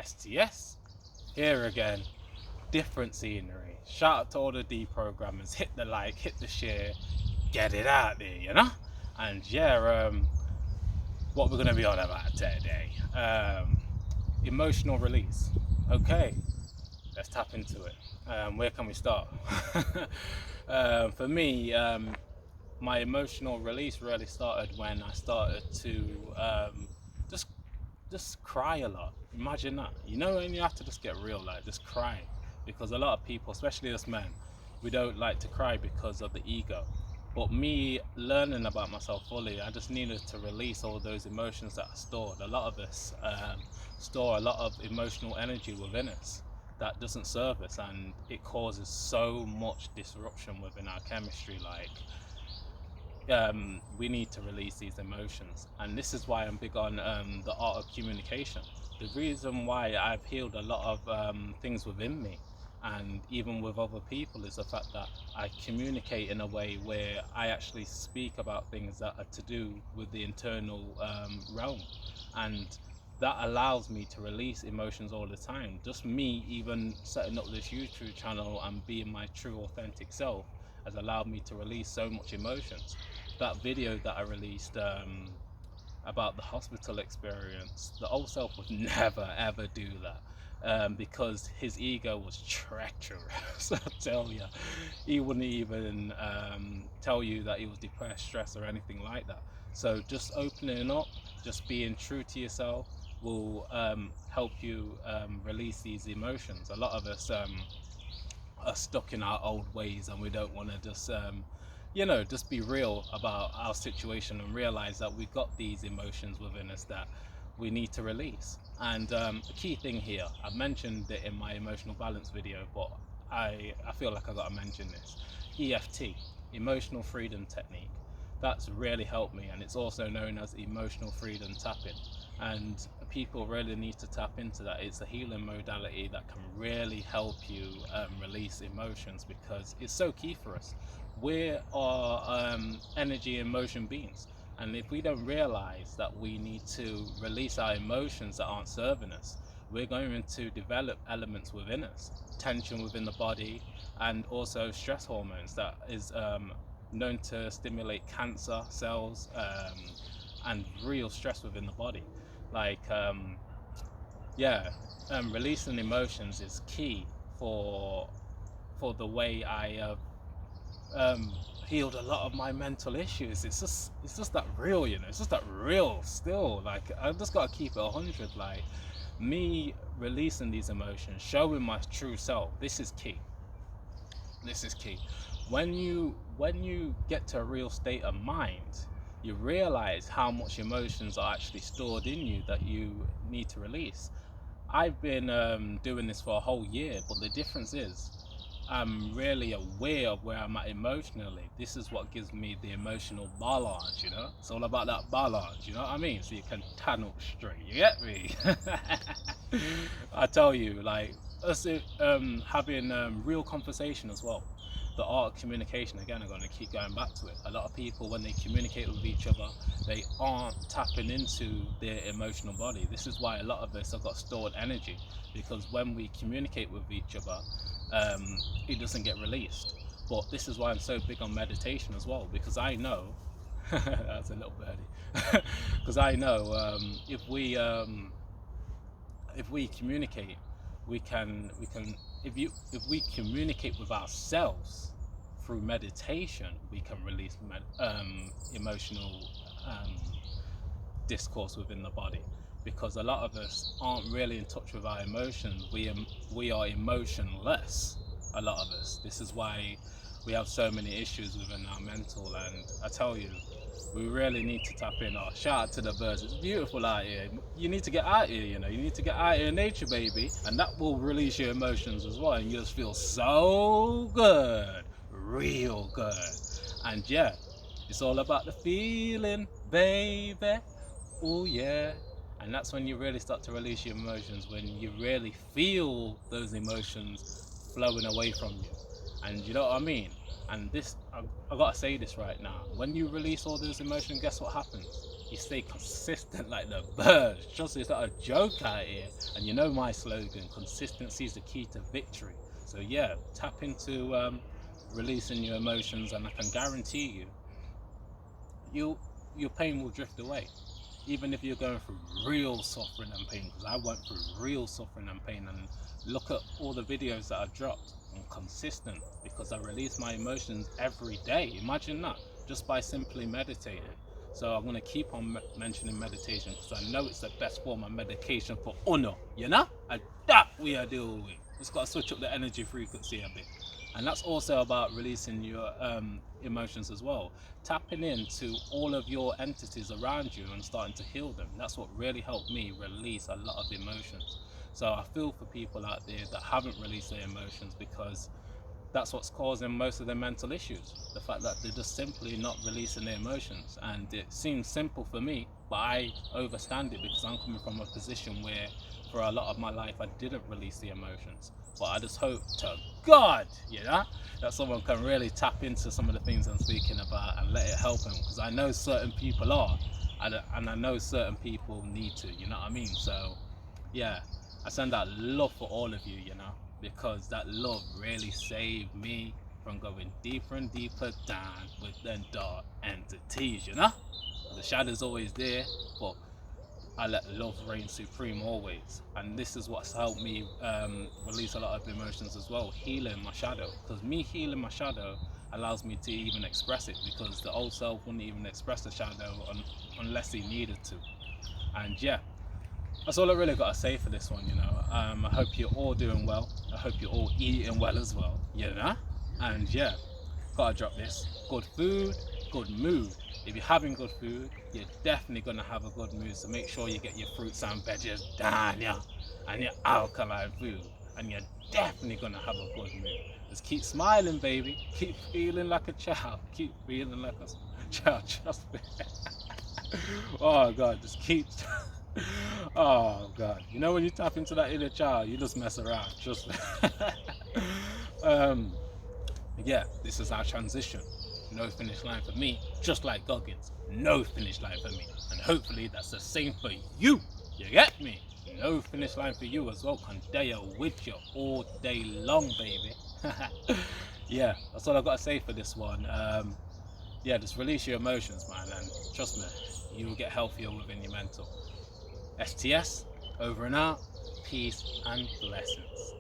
STS, here again, different scenery. Shout out to all the deprogrammers, hit the like, hit the share, get it out there, you know? And yeah, what we're going to be on about today, emotional release. Okay, let's tap into it. Where can we start? For me, my emotional release really started when I started to just just cry a lot. Imagine that. You know, when you have to just get real, like just cry, because a lot of people, especially us men, we don't like to cry because of the ego. But me learning about myself fully, I just needed to release all those emotions that are stored. A lot of us store a lot of emotional energy within us that doesn't serve us, and it causes so much disruption within our chemistry. Like we need to release these emotions, and this is why I'm big on the art of communication. The reason why I've healed a lot of things within me and even with other people is the fact that I communicate in a way where I actually speak about things that are to do with the internal realm, and that allows me to release emotions all the time. Just me even setting up this YouTube channel and being my true authentic self has allowed me to release so much emotions. That video that I released about the hospital experience, the old self would never ever do that, because his ego was treacherous. I tell you, he wouldn't even tell you that he was depressed, stressed, or anything like that. So just opening up, just being true to yourself will help you release these emotions. A lot of us are stuck in our old ways, and we don't want to just just be real about our situation and realize that we've got these emotions within us that we need to release. And the key thing here, I mentioned it in my emotional balance video, but I feel like I gotta mention this: EFT, emotional freedom technique. That's really helped me, and it's also known as emotional freedom tapping. And people really need to tap into that. It's a healing modality that can really help you release emotions, because it's so key for us. We are energy and emotion beings, and if we don't realize that we need to release our emotions that aren't serving us, we're going to develop elements within us, tension within the body, and also stress hormones that is known to stimulate cancer cells, and real stress within the body. Like yeah, releasing emotions is key for the way I have healed a lot of my mental issues. It's just that real, you know. It's just that real still. Like I just gotta keep it 100. Like me releasing these emotions, showing my true self. This is key. This is key. When you get to a real state of mind, you realize how much emotions are actually stored in you that you need to release. I've been doing this for a whole year, but the difference is I'm really aware of where I'm at emotionally. This is what gives me the emotional balance, you know? It's all about that balance, you know what I mean? So you can turn up straight, you get me? I tell you, like, us having real conversation as well. The art of communication, again, I'm going to keep going back to it. A lot of people, when they communicate with each other, they aren't tapping into their emotional body. This is why a lot of us have got stored energy, because when we communicate with each other, it doesn't get released. But this is why I'm so big on meditation as well, because I know that's a little birdie. Because I know if we communicate, we can if we communicate with ourselves through meditation, we can release emotional um, discourse within the body, because a lot of us aren't really in touch with our emotions. We are emotionless, a lot of us. This is why we have so many issues within our mental, and I tell you, we really need to tap in. Oh, shout out to the birds, it's beautiful out here. You need to get out here, you know, you need to get out here in nature, baby, and that will release your emotions as well, and you just feel so good, real good. And yeah, it's all about the feeling, baby. Oh yeah. And that's when you really start to release your emotions, when you really feel those emotions flowing away from you. And you know what I mean? And this, I gotta say this right now. When you release all those emotions, guess what happens? You stay consistent like the birds. Trust me, it's not a joke out here. And you know my slogan: consistency is the key to victory. So yeah, tap into releasing your emotions, and I can guarantee you, your pain will drift away. Even if you're going through real suffering and pain, because I went through real suffering and pain, and look at all the videos that I dropped. I'm consistent because I release my emotions every day. Imagine that, just by simply meditating. So I'm going to keep on mentioning meditation, because I know it's the best form of medication for honor, you know? And that we are doing. Just got to switch up the energy frequency a bit. And that's also about releasing your emotions as well, tapping into all of your entities around you and starting to heal them. That's what really helped me release a lot of emotions. So I feel for people out there that haven't released their emotions, because that's what's causing most of their mental issues. The fact that they're just simply not releasing their emotions. And it seems simple for me, but I overstand it, because I'm coming from a position where for a lot of my life I didn't release the emotions. But I just hope to God, you know, that someone can really tap into some of the things I'm speaking about and let it help them, because I know certain people are, and I know certain people need to, you know what I mean? So yeah, I send out love for all of you, you know, because that love really saved me from going deeper and deeper down with them dark entities, you know. The shadow's always there, but I let love reign supreme always. And this is what's helped me release a lot of emotions as well, healing my shadow. Because me healing my shadow allows me to even express it, because the old self wouldn't even express the shadow unless he needed to. And yeah, that's all I really got to say for this one, you know. I hope you're all doing well. I hope you're all eating well as well, you know. And yeah, gotta drop this. Good food, good mood. If you're having good food, you're definitely gonna have a good mood. So make sure you get your fruits and veggies down, yeah, and your alkaline food, and you're definitely gonna have a good mood. Just keep smiling, baby. Keep feeling like a child. Keep feeling like a child. Trust me. Oh God, just keep. Oh God, you know when you tap into that inner child, you just mess around. Trust me. um, yeah, this is our transition. No finish line for me, just like Goggins. No finish line for me, and hopefully that's the same for you. You get me? No finish line for you as well. Condea with you all day long, baby. Yeah, that's all I've got to say for this one. Yeah, just release your emotions, man, and trust me, you will get healthier within your mental. STS, over and out. Peace and blessings.